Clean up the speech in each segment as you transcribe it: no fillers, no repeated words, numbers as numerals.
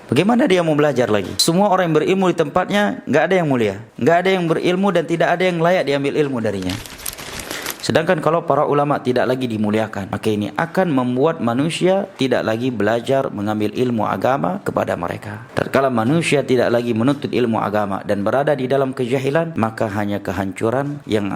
Bagaimana dia mau belajar lagi? Semua orang yang berilmu di tempatnya, nggak ada yang mulia, nggak ada yang berilmu dan tidak ada yang layak diambil ilmu darinya. Sedangkan kalau para ulama tidak lagi dimuliakan, maka ini akan membuat manusia tidak lagi belajar mengambil ilmu agama kepada mereka. Tatkala manusia tidak lagi menuntut ilmu agama dan berada di dalam kejahilan, maka hanya kehancuran yang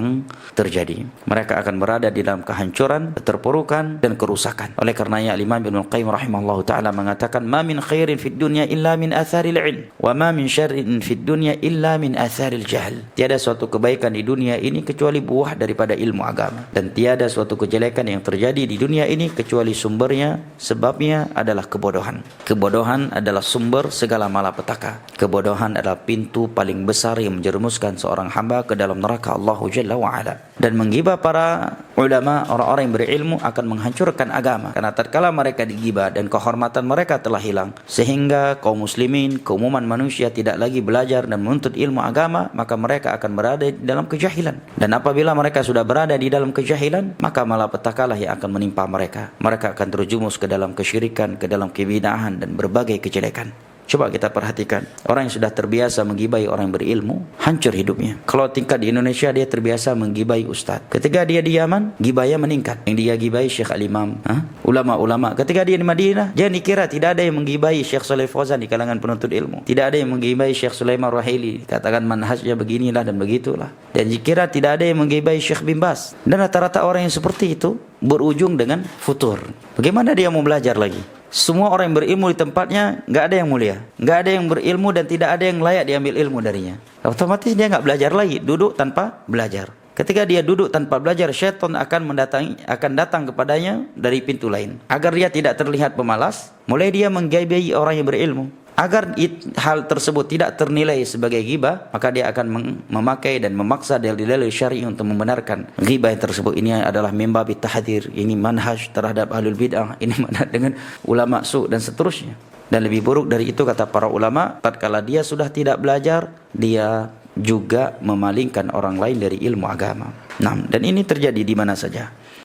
terjadi. Mereka akan berada di dalam kehancuran, keterpurukan dan kerusakan. Oleh karenanya Imam Ibnu Qayyim rahimahullahu taala mengatakan, "Ma min khairin fid dunya illa min atharil ilm, wa ma min syarrin fid dunya illa min atharil jahl." Tiada suatu kebaikan di dunia ini kecuali buah daripada ilmu agama. Dan tiada suatu kejelekan yang terjadi di dunia ini kecuali sumbernya, sebabnya adalah kebodohan. Kebodohan adalah sumber segala malapetaka. Kebodohan adalah pintu paling besar yang menjerumuskan seorang hamba ke dalam neraka Allah Jalla wa'ala. Dan menggibah para ulama, orang-orang yang berilmu, akan menghancurkan agama. Karena tatkala mereka digibah dan kehormatan mereka telah hilang, sehingga kaum muslimin, keumuman manusia tidak lagi belajar dan menuntut ilmu agama, maka mereka akan berada di dalam kejahilan. Dan apabila mereka sudah berada di dalam kejahilan, maka malapetakalah yang akan menimpa mereka. Mereka akan terjumus ke dalam kesyirikan, ke dalam kebid'ahan dan berbagai kejelekan. Coba kita perhatikan, orang yang sudah terbiasa menggibai orang yang berilmu, hancur hidupnya. Kalau tingkat di Indonesia, dia terbiasa menggibai ustaz. Ketika dia di Yaman, gibahnya meningkat. Yang dia gibai Syekh Al-Imam, ulama-ulama. Ketika dia di Madinah, jangan dikira tidak ada yang menggibai Syekh Shalih Fauzan di kalangan penuntut ilmu. Tidak ada yang menggibai Syekh Sulaiman Ruhaili, katakan manhajnya beginilah dan begitulah. Dan dikira tidak ada yang menggibai Syekh Bin Baz. Dan rata-rata orang yang seperti itu berujung dengan futur. Bagaimana dia mau belajar lagi? Semua orang yang berilmu di tempatnya, nggak ada yang mulia, nggak ada yang berilmu dan tidak ada yang layak diambil ilmu darinya. Otomatis dia nggak belajar lagi, duduk tanpa belajar. Ketika dia duduk tanpa belajar, syaitan akan datang kepadanya dari pintu lain. Agar dia tidak terlihat pemalas, mulai dia menggibai orang yang berilmu. Agar hal tersebut tidak ternilai sebagai ghibah, maka dia akan memakai dan memaksa dalil-dalil syar'i untuk membenarkan ghibah tersebut. Ini adalah mimbabi tahdzir, ini manhaj terhadap ahlul bid'ah, ini manhaj dengan ulama su dan seterusnya. Dan lebih buruk dari itu, kata para ulama, tatkala dia sudah tidak belajar, dia juga memalingkan orang lain dari ilmu agama. Nah, dan ini terjadi di mana saja.